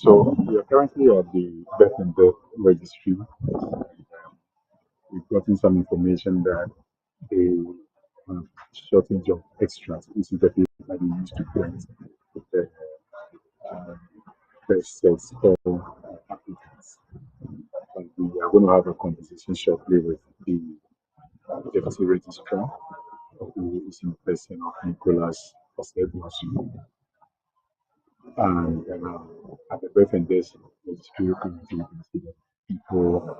So we are currently at the birth and death registry. We've gotten some information that the shortage of extras is the people that we used to print the uh, first sets of applicants. And we are going to have a conversation shortly with the deputy registrar, who is in person of Nicholas Osebuasu. And at the birth and death registry community, you can see that people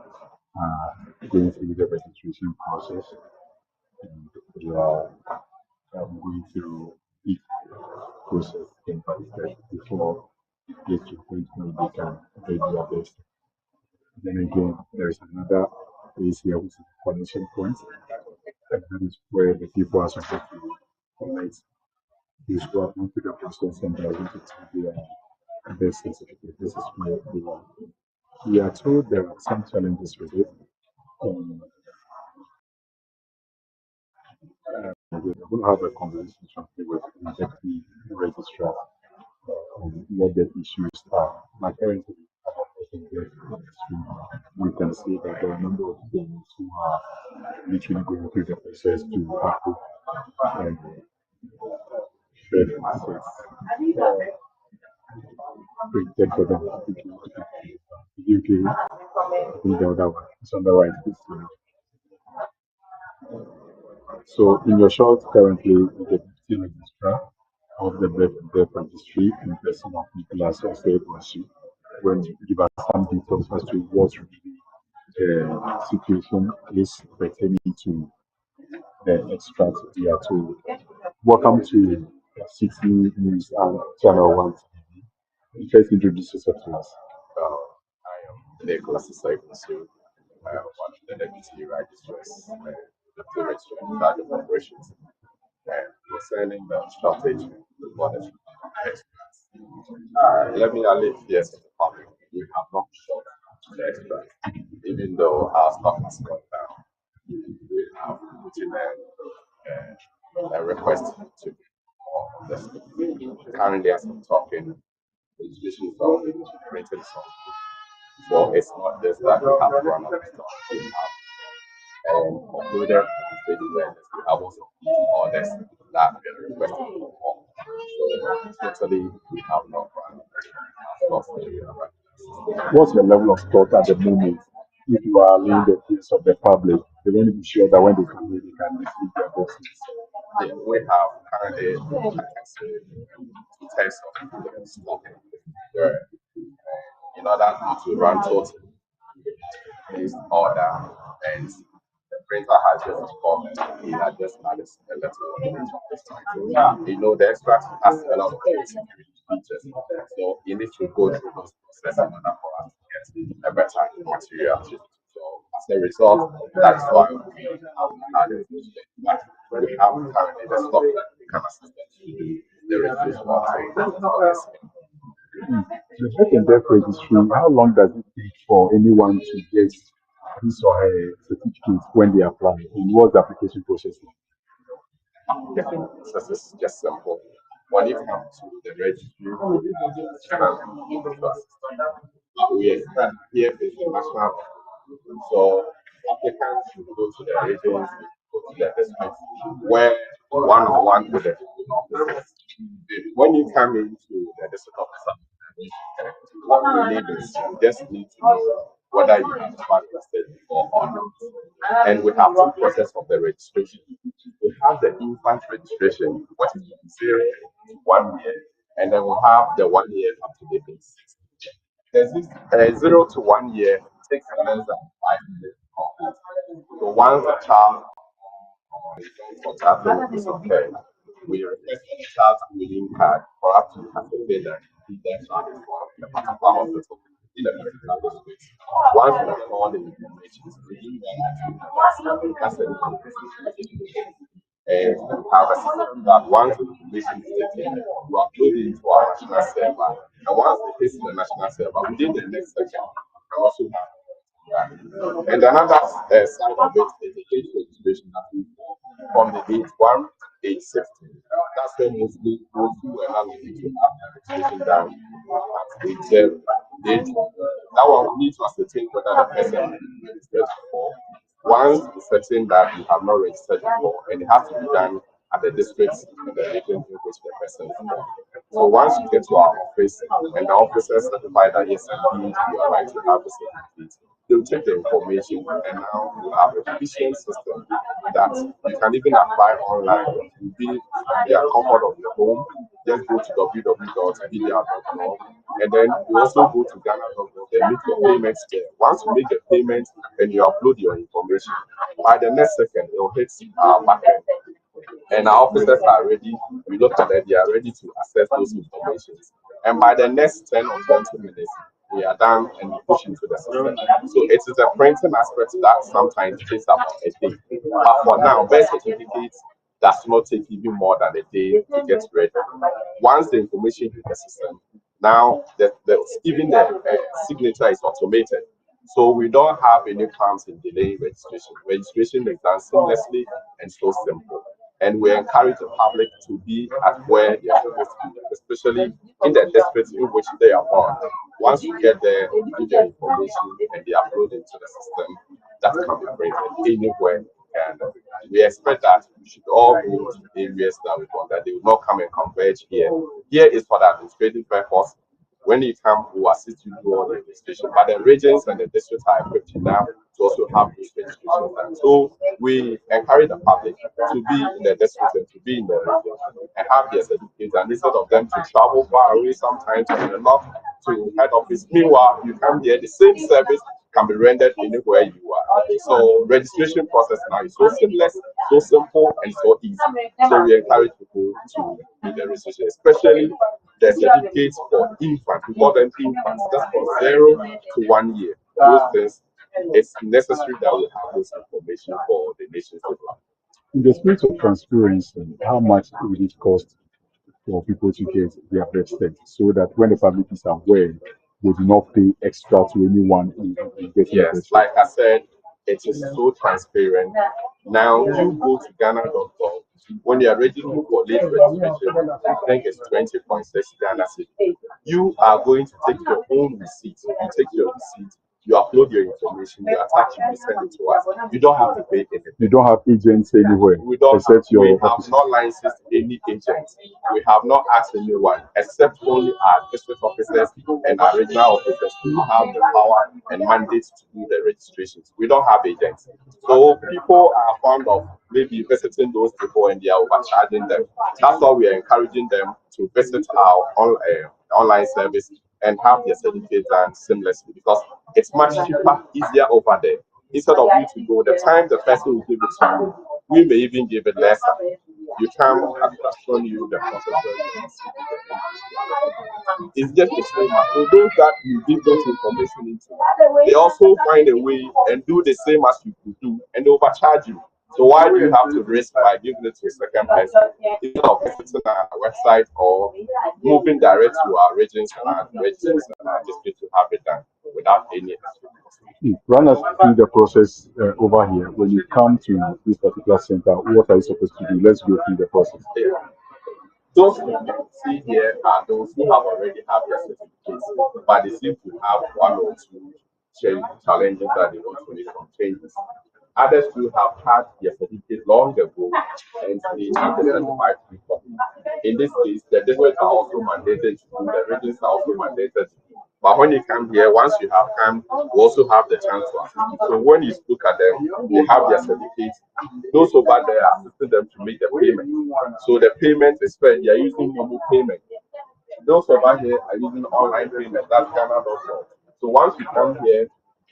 going through the registration process. And we are going through each process step by step before it gets to a point where they can do their best. Then again, there's another place here which is the connection point, and that is where the people are supposed to connect this work into the process and they are going to take their best certificate. This is where they are. We are told there are some challenges with it. Um, we're going to have a conversation shortly with the deputy registrar on what the issues are. Like currently, we can see that there are a number of things who are literally going through the process to have and share access printed for them. UK, I think the other one is on the right. So, in your short, currently, the deputy registrar of the birth registry in person of Nicholas Osebuasu going to give us some details as to what really the situation is pertaining to the extract we are told. Welcome to City News and Channel One. First, introduce yourself to us. I am Nicholas Osebuasu, one of the deputy registrars, deputy registrar in charge of operations. Concerning the shortage for the extras, let me alert yes to the public. We have not short the extras, even though our stock has gone down. We have put in a request to the stock. Currently, as I'm talking, registration of printed stock. So it's not just that we have run out of stock. We have concluded trading vendors. We have also orders that we are requesting for more. So totally, we have not run out of stock. What's your level of stock at the moment? If you are laying the case of the public, they want to be sure that when they come here, they can receive their boxes. Yeah, we have currently, I can say, 2 types of the stock there. In order not to run total, please order and the printer has just informed me. He had just added a little. The extract has a lot of security features. So you need to go through those processes in order for us to get a better material. So as a result, that's why we have added but we have currently the stock that we can assist them to do the registration of this. The birth and death registry, how long does it take for anyone to get his or her certificate when they apply? And what's the application process Application process is just simple. When you come to the registry, we have the national individual system. We expect here is the national. So applicants should go to the agency, go to the district, where one-on-one with the officers. When you come into the district officer, what you need is you just need to know whether you have registered before or not. And we have two process of the registration. We have the infant registration, which is from 0 to 1 year, and then we have the 1 year up to the age 6. The 0 to 1 year takes less than 5 years to complete. So once the child for childhood is okay, we request for the child's reading card for up to ascertain that their child is born in a particular hospital in a particular district. Once we get all the information, we that's the information. And we have a system that once the information is taken, we upload it into our national server. And once it hits the national server, within the next second, we can also have and another side of it is the age registration that we do from the age 1 to age 16. That's where mostly those who are not looking to have their registration done That one we need to ascertain whether the person is registered before. Once it's certain that you have not registered before, and it has to be done at the district and the region in which the person is from. So once you get to our office and the officer certify that yes, indeed you are right to have the certificate, they'll take the information and now you have a efficient system that you can even apply online. You'll be in the comfort of your home. Just go to www.bdr.com and then you also go to Ghana.gov and make your payments there. Once you make the payment and you upload your information, by the next second it will hit our backend. And our officers are ready. We look at it, they are ready to access those information. And by the next 10 or 20 minutes, we are done and we push into the system. So it is a printing aspect that sometimes takes up a day. But for now, birth certificates does not take even more than a day to get ready. Once the information hits the system, now even the signature is automated. So we don't have any problems in delaying registration. Registration is done seamlessly and so simple. And we encourage the public to be at where they are supposed to be, especially in the districts in which they are born. Once you get there, you give their information and they upload into the system. That can be printed anywhere. And we expect that we should all go to areas that we want, that they will not come and converge here. Here is for the administrative purpose. When you come, we will assist you do all the registration. But the regions and the districts are equipped now to also have those registrations done. So we encourage the public to be in the district and to be in the region and have their certificates. And instead of them to travel far away sometimes to the north to head office, meanwhile, you come here, the same service can be rendered anywhere you are. So registration process now is so seamless, so simple, and so easy. So we encourage people to do the registration, especially the certificates for infants. We call them infants. That's from 0 to 1 year. Those things, it's necessary that we have this information for the nation's development. In the spirit of transparency, how much will it cost for people to get their registered so that when the public is aware, they do not pay extra to anyone in getting Yes, like I said, it is so transparent. Now you go to Ghana.gov. When you are registering for late registration, I think it's 20.6 Ghana cedi. You are going to take your own receipt. You take your receipt, you upload your information, you attach it, you send it to us. You don't have to pay anything. You don't have agents anywhere. We don't except we your have not licensed any agents. We have not asked anyone except only our district officers and our regional officers who have the power and mandate to do the registrations. We don't have agents. So people are fond of maybe visiting those people and they are overcharging them. That's why we are encouraging them to visit our online service and have their certificates done seamlessly because it's much cheaper, easier over there. Instead of you to go, the time the person will give it to you, we may even give it less. You come, I could have shown you the process. It's just the same. So those that you give those information into, they also find a way and do the same as you could do, and they overcharge you. So why do you have to risk by giving it to a second person instead of visiting our website or moving direct to our regions and our registries and our district to have it done without any extra cost? Run us through the process over here. When you come to this particular center, what are you supposed to do? Let's go through the process. Yeah. Those who you see here are those who have already had their certificates, but they seem to have one or two challenges that they want to make some changes. Others who have had their certificate long ago and they need the certified copy. In this case, the districts are also mandated to do, the regions are also mandated to do. But when you come here, once you have come, you also have the chance to assist you. So when you look at them, they have their certificates. Those over there are assisting them to make the payment. So the payment is fair. They are using mobile payment. Those over here are using online payment. That's Ghana.gov. So once you come here,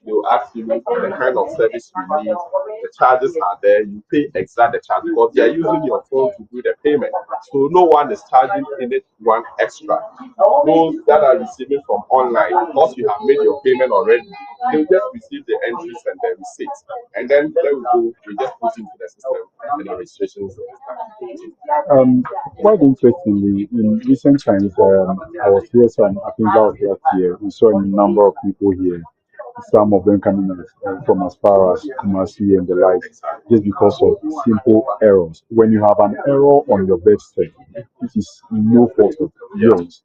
they'll ask you the kind of service you need. The charges are there. You pay exact the charge because they are using your phone to do the payment. So no one is charging anyone extra. Those that are receiving from online, because you have made your payment already, they'll just receive the entries and the receipts. And then there we go. We just put into the system and the registrations. Quite interestingly, in recent times, I was here I think that was last year, we saw a number of people here, some of them coming from as far as Kumasi and the like, just because of simple errors. When you have an error on your birth certificate, it is no fault of yours.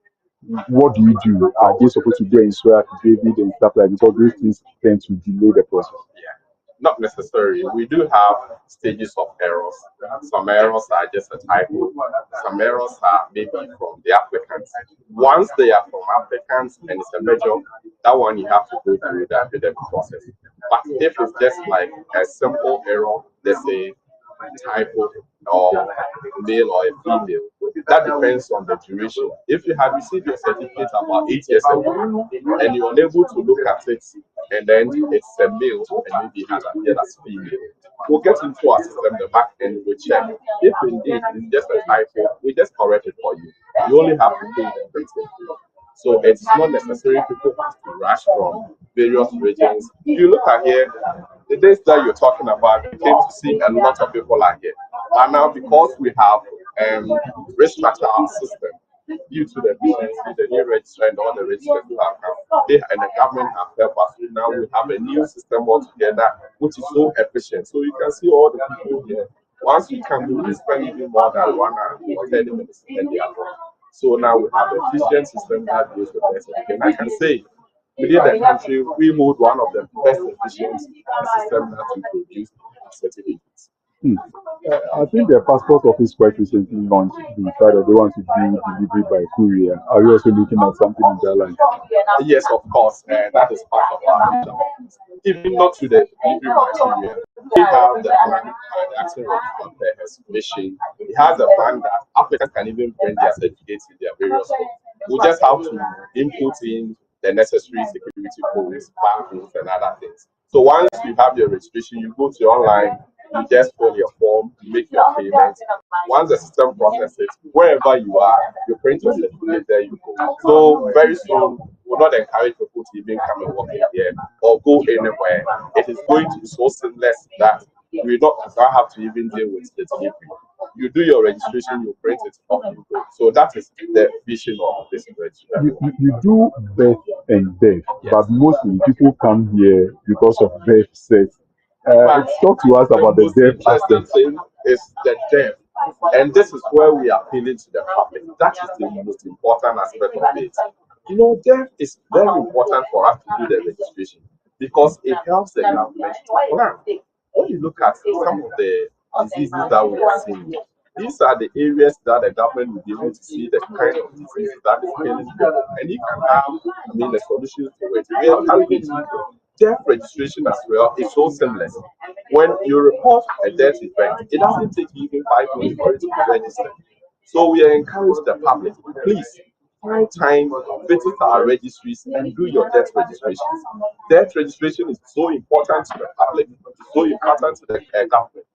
what do you do? Are they supposed to go and swear affidavit and stuff like that? Because those things tend to delay the process. Yeah, not necessarily. We do have stages of errors. Some errors are just a typo. Some errors are maybe from the applicants. Once they are from applicants and it's a major, that one you have to go through the academic process. But if it's just like a simple error, let's say typo or male or a female. That depends on the duration. If you have received your certificate about 8 years ago and you're unable to look at it, and then it's a male and maybe it has appeared as female, we'll get into our system, the back end will check. If indeed it's just a typo, we just correct it for you. You only have to pay the printing. So it's not necessary people have to rush from various regions. If you look at here, the days that you're talking about, you came to see a lot of people are here. But now because we have restructured our system due to the efficiency, the new register and all the registers we have now, they and the government have helped us. So now we have a new system altogether, which is so efficient. So you can see all the people here. Once you come, we spend even more than 1 hour or 30 minutes and they are gone. So now we have an efficient system that deals with this. And I can say within the country, we hold one of the best efficient systems that we produce certificates. I think the passport office quite recently launched the fact that they want to do delivery by courier. Are you also looking at something in that line? Yes, of course, that is part of our future. Even not to the delivery material, we have the plan, the Action Register has mission. It has a plan that applicants can even print their certificates in their various forms. We just have to input in the necessary security codes, barcodes, and other things. So once you have your registration, you go to online, you just fill your form, you make your payment. Once the system processes, wherever you are, you print your certificate, there you go. So very soon, we'll not encourage people to even come and work in here or go anywhere. It is going to be so seamless that we don't have to even deal with the delivery. You do your registration, you print it off, you go. So that is the vision of this registry. You do birth and death, but mostly people come here because of birth sets. Talk to us about the death interesting aspect. thing is the death. And this is where we are appealing to the public. That is the most important aspect of it. You know, death is very important for us to do the registration because it helps the government to plan. When you look at some of the diseases that we are seeing, these are the areas that the government will be able to see the kind of diseases that is killing people, and you can have, a solution to it. We are targeting death registration as well is so seamless. When you report a death event, it doesn't take even 5 minutes for it to be registered. So we encourage the public, please find time, visit our registries and do your death registrations. Death registration is so important to the public, it's so important to the government.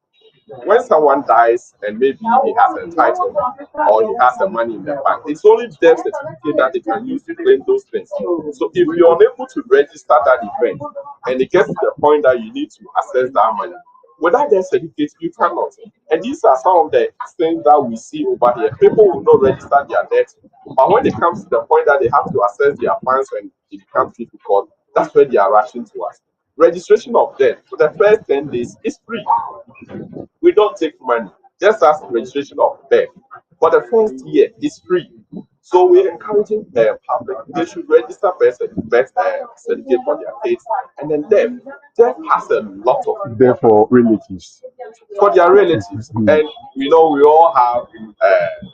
When someone dies and maybe he has an entitlement or he has the money in the bank, it's only death certificate that they can use to claim those things. So if you're unable to register that event and it gets to the point that you need to access that money, without that certificate, you cannot. And these are some of the things that we see over here. People will not register their debt, but when it comes to the point that they have to access their funds and it becomes difficult, that's where they are rushing to us. Registration of debt for the first 10 days is free. We don't take money, just as registration of birth. For the first year, it's free. So we're encouraging the public, they should register birth certificate for their kids. And then death has a lot of Therefore, relatives. for their relatives. And we know we all have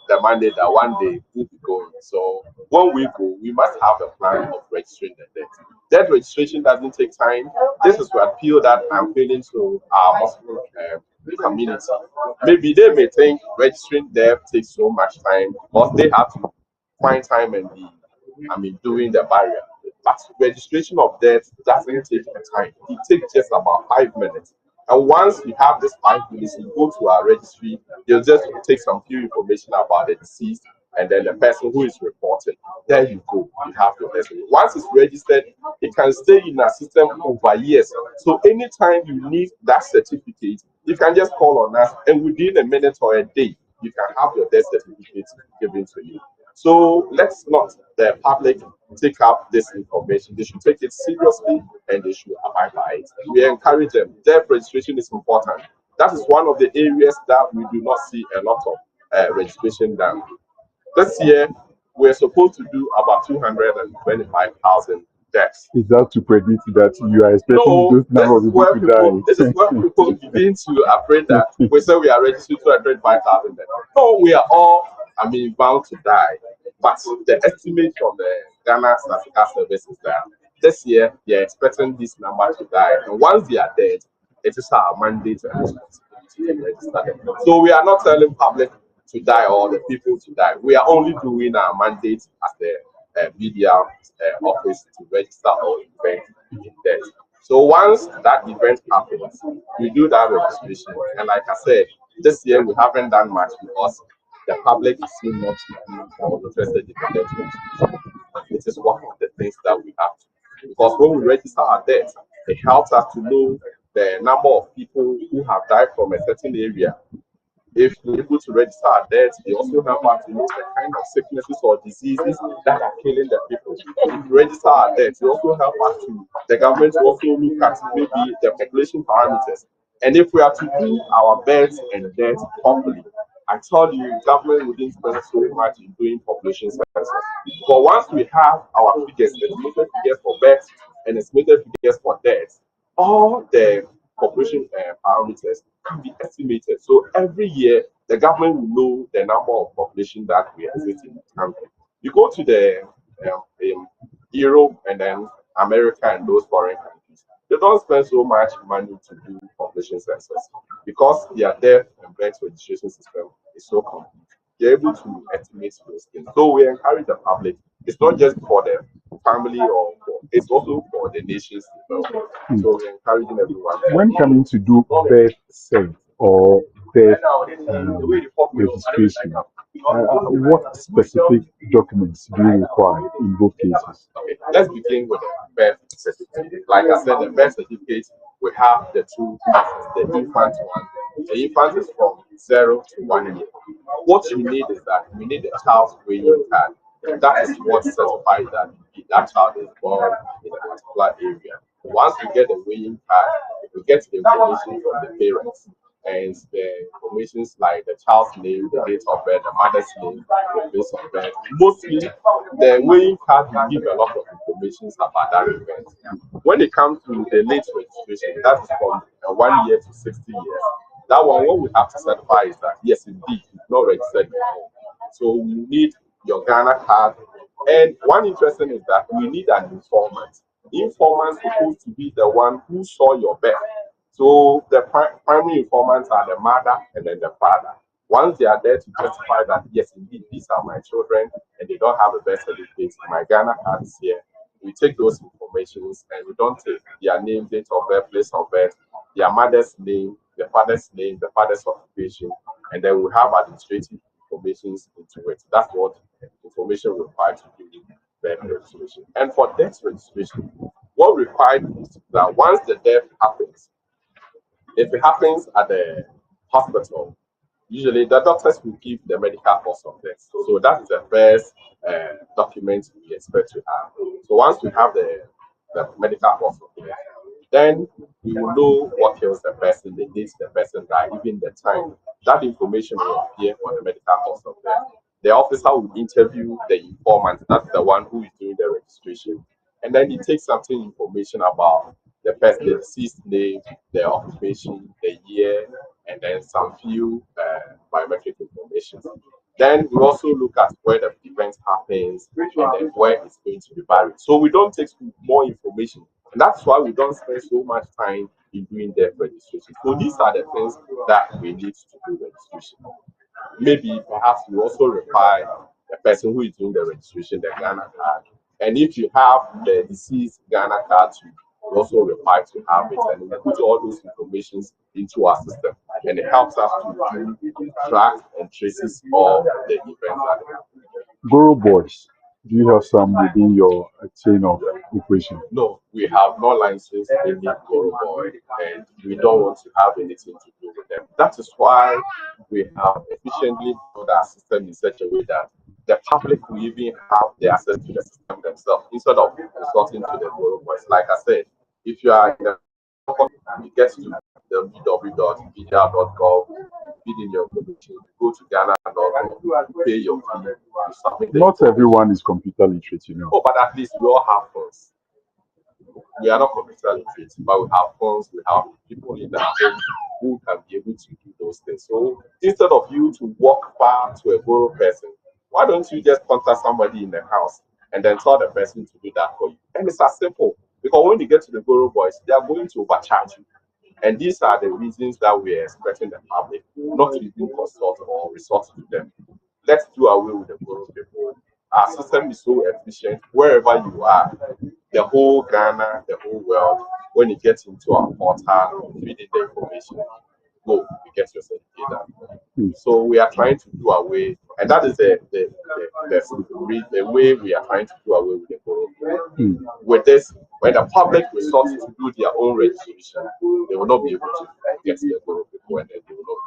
the mandate that one day we'll be going. So when we go, we must have a plan of registering the debt. Debt registration doesn't take time. This is what appeal that I'm feeling to our Muslim community. Maybe they may think registering debt takes so much time, but they have to find time and be, doing the barrier. But registration of debt doesn't take time. It takes just about 5 minutes. And once you have this 5 minutes, you go to our registry, they'll just take some few information about the deceased and then the person who is reported. There you go. You have your person. Once it's registered, it can stay in our system over years. So anytime you need that certificate, you can just call on us, and within a minute or a day, you can have your death certificate given to you. So let's not the public take up this information. They should take it seriously and they should abide by it. We encourage them. Death registration is important. That is one of the areas that we do not see a lot of registration done. This year, we're supposed to do about 225,000 deaths. Is that to predict that you are expecting No, those number of people to die? this is where people begin to afraid that we say we are registered to 225,000 deaths. No, we are all, bound to die. But the estimate from the Ghana Statistical Service is that this year they are expecting this number to die. And once they are dead, it is our mandate and responsibility to register them. So we are not telling public to die or the people to die. We are only doing our mandate as the media office to register all events in debt. So once that event happens, we do that registration. And like I said, this year we haven't done much because the public is still not or interested in the debt registration. This is one of the things that we have to. Because when we register our debt, it helps us to know the number of people who have died from a certain area. If we're able to register our deaths, they also help us to know the kind of sicknesses or diseases that are killing the people. If we register our deaths, they also help us to, the government will also look at maybe the population parameters. And if we are to do our beds and deaths properly, I told you, government wouldn't spend so much in doing population census. But once we have our figures, estimated figures for births and estimated figures for deaths, all the population parameters can be estimated. So every year, the government will know the number of population that we exist in the country. You go to the Europe and then America and those foreign countries, they don't spend so much money to do population census because their death and birth registration system is so complete. They're able to estimate those things. So we encourage the public. It's not just for the family or for, it's also for the nations development. So we're encouraging everyone. When coming to do birth cert or birth registration, what specific documents do you require in both cases? Okay, let's begin with the birth certificate. Like I said, the birth certificate, we have the two classes, the infant one. The infant is from 0 to 1 year. What you need is that you need a child's weighing card. That is what certifies that that child is born in a particular area. Once you get the weighing card, you get the information from the parents and the informations like the child's name, the date of birth, the mother's name, the place of birth. Mostly, the weighing card will give a lot of information about that event. When it comes to the late registration, that is from 1 year to 60 years. That one, what we have to certify is that yes, indeed, you've not registered before. So we need your Ghana card. And one interesting is that we need an informant. The informant is supposed to be the one who saw your birth. So the primary informants are the mother and then the father. Once they are there to testify that yes, indeed, these are my children and they don't have a birth certificate, my Ghana card is here. We take those informations and we don't take their name, date of birth, place of birth, their mother's name, the father's occupation, and then we have administrative information into it. That's what information required to do birth registration. And for death registration, what required is that once the death happens, if it happens at the hospital, usually the doctors will give the medical cause of death. So that is the first document we expect to have. So once we have the medical cause of death, then we will know what kills the person, the date the person died, even the time. That information will appear on the medical cause of death. The officer will interview the informant, that's the one who is doing the registration. And then he takes something information about the person, the deceased name, the occupation, the year, and then some few biometric information. Then we also look at where the event happens and then where it's going to be buried. So we don't take more information. And that's why we don't spend so much time in doing death registration. So these are the things that we need to do registration. Maybe perhaps we also require the person who is doing the registration, the Ghana card. And if you have the deceased Ghana card, you also require to have it. And we put all those informations into our system. And it helps us to do track and traces all the events that happen. Guru boys, do you have some within your chain of operation? No, we have no license any Goro boy, and we don't want to have anything to do with them. That is why we have efficiently built our system in such a way that the public will even have the access to the system themselves instead of resorting to the Goro boys. Like I said, if you are in the you get to www.media.gov feed in your information, you go to Ghana.com, you pay your fee, you submit. Not everyone is computer literate, you know. Oh, but at least we all have phones. We are not computer literate, but we have phones, we have people in our home who can be able to do those things. So instead of you to walk far to a borough person, why don't you just contact somebody in the house and then tell the person to do that for you? And it's as simple because when you get to the borough boys, they are going to overcharge you. And these are the reasons that we are expecting the public not to even consult or resort to them. Let's do away with the borough people. Our system is so efficient wherever you are, the whole Ghana, the whole world. When you get into our portal, you feed in the information, go, you get your certificate. So we are trying to do away, and that is the way we are trying to do away with the borough. With this, when the public resorts to do their own registration, they will not be able to get the borough people, and then they will not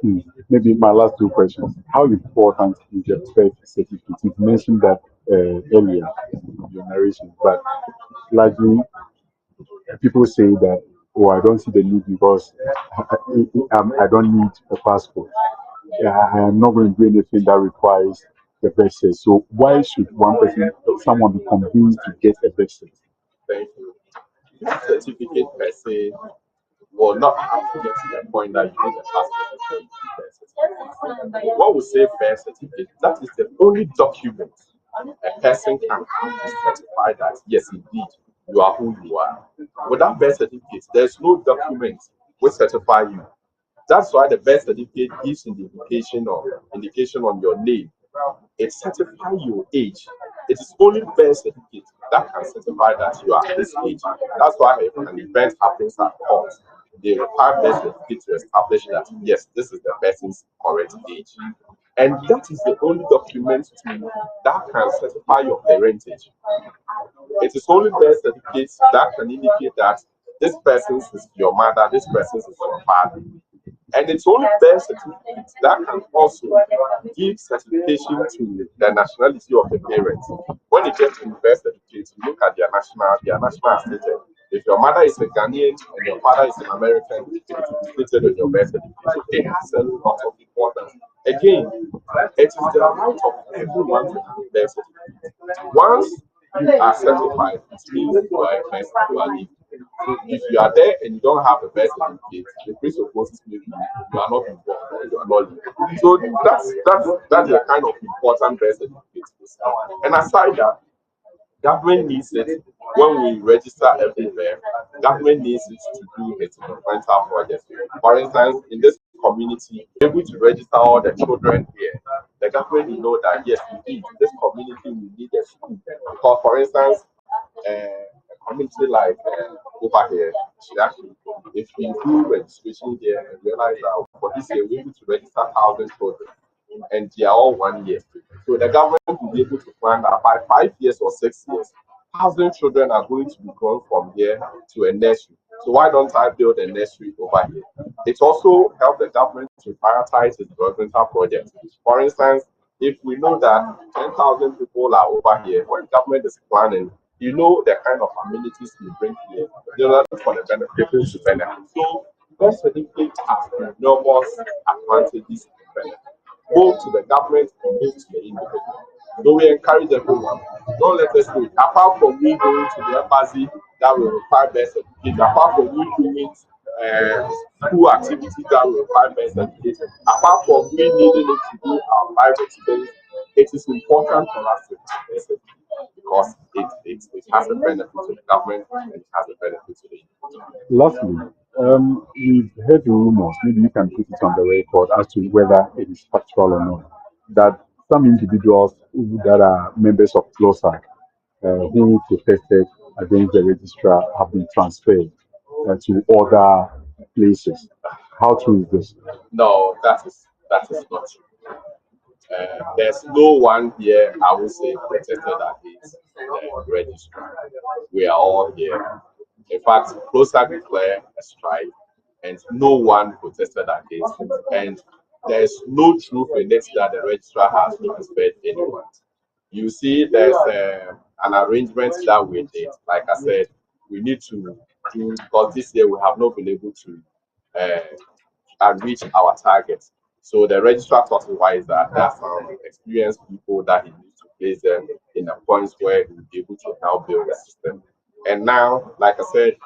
be able to. Maybe my last two questions. How important is the birth certificate? You mentioned that earlier in your narration, but largely people say that, oh, I don't see the need because I don't need a passport. I am not going to do anything that requires a birth certificate. So why should someone be convinced to get a birth certificate? Thank you. That certificate per se will not have to get to the point that you need a passport before you do birth certificate. What we say birth certificate, that is the only document a person can have to certify that yes, indeed, you are who you are. Without birth certificate, there's no document which certify you. That's why the birth certificate gives indication on your name. It certifies your age. It is only birth certificate that can certify that you are this age. That's why if an event happens at court, they require birth certificate to establish that yes, this is the person's correct age. And that is the only document that can certify your parentage. It is only birth certificates that can indicate that this person is your mother, this person is your father. And it's only birth certificates that can also give certification to the nationality of the parents. When you get to birth certificates, you look at their national status. If your mother is a Ghanaian and your father is an American, it is stated on your birth certificate. So it has a lot of importance. Again, it is the right of everyone to have a birth certificate. Once you are certified, it means you are a person, you are legal. So if you are there and you don't have a birth certificate, the presupposes maybe you are not involved or you are not legal. So that's the kind of important birth certificate. And aside that, government needs it when we register everywhere. Government needs it to do its environmental projects. For instance, in this community, able to register all the children here. The government will know that yes, indeed, this community will need a school. Because, for instance, a community like over here, if we do registration here and realize that for this year we need to register 1,000 children, and they are all 1 year. So the government will be able to plan that by 5 years or 6 years, 1,000 children are going to be grown from here to a nursery. So why don't I build a nursery over here? It also helps the government to prioritize its governmental projects. For instance, if we know that 10,000 people are over here, when government is planning, you know the kind of amenities we bring here, for the people to benefit. So birth certificate has enormous advantages to benefit, both to the government and both to the individual. So we encourage everyone. Don't let us do it. Apart from we going to the embassy that will require birth certificate, apart from we doing school activities that will require birth certificate, apart from we needing it to do our private things, it is important for us to have birth certificate because it has a benefit to the government and it has a benefit to the individual. Lastly, we've heard rumors, maybe you can put it on the record as to whether it is factual or not, that some individuals that are members of CLOSAC who protested against the registrar have been transferred to other places. How true is this? No, that is not true. There's no one here, I would say, protested against the registry. We are all here. In fact, closer declare a strike, and no one protested against it. And there's no truth in it that the registrar has transferred anyone. You see, there's an arrangement that we did. Like I said, we need to do because this year we have not been able to and reach our targets. So the registrar thought it wise that there are some experienced people that he needs to place them in the points where he will be able to help build the system. And now, like I said,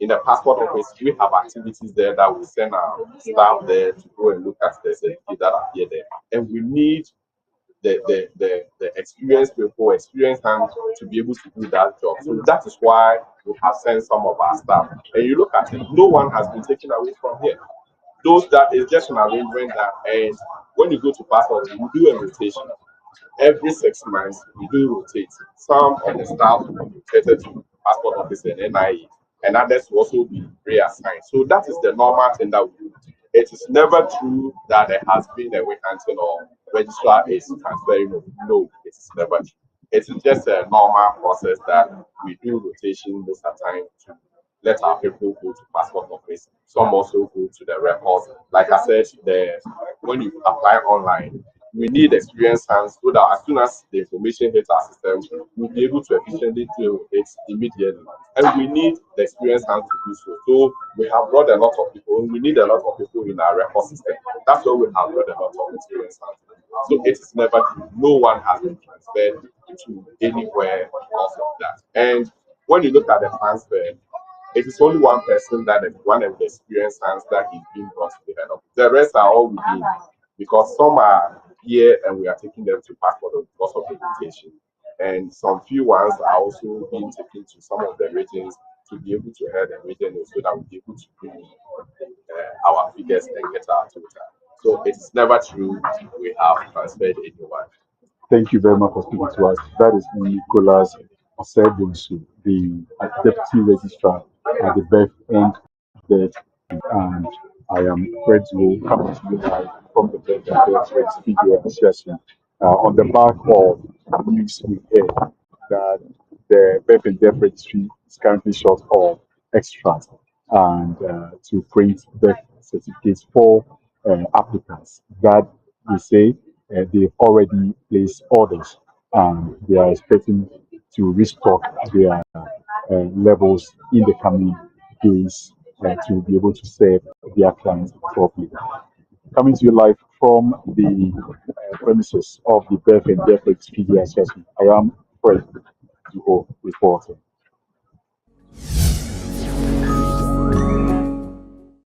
in the passport office, we have activities there that we send our staff there to go and look at the certificates that appear there. And we need the experienced people, experienced hands to be able to do that job. So that is why we have sent some of our staff. And you look at it, no one has been taken away from here. Those that is just an arrangement that, and when you go to passport, we do a rotation. Every 6 months, we do rotate. Some of the staff will be rotated to passport office and NIE, and others will also be reassigned. So that is the normal thing that we do. It is never true that there has been a way hunting or registrar is transferring. No, it is never true. It is just a normal process that we do rotation most of the time to let our people go to passport office. Some also go to the records. Like I said, when you apply online, we need experienced hands so that as soon as the information hits our systems, we'll be able to efficiently do it immediately. And we need the experienced hands to do so. So we have brought a lot of people. We need a lot of people in our record system. That's why we have brought a lot of experienced hands. So it is never true. No one has been transferred to anywhere because of that. And when you look at the transfer, it is only one person that is one of the experienced hands that is being brought to the head of. The rest are all within because some are here and we are taking them to passport because of the rotation. And some few ones are also being taken to some of the regions to be able to head the region so that we'll be able to bring our figures and get our total. So it's never true we have transferred anyone. Thank you very much for speaking to us. That is Nicholas Osebunsu, the Deputy Registrar at the Birth and Death, and I am Fred Duhoe, coming to you live from the Birth and Death Registry Association. On the back of news we heard that the Birth and Death Registry is currently short of extras and to print birth certificates for applicants that we say they've already placed orders and they are expecting to restock their levels in the coming days to be able to serve their clients properly. Coming to you live from the premises of the Birth and Death Expedia Assessment, I am Fred Duhoe reporting.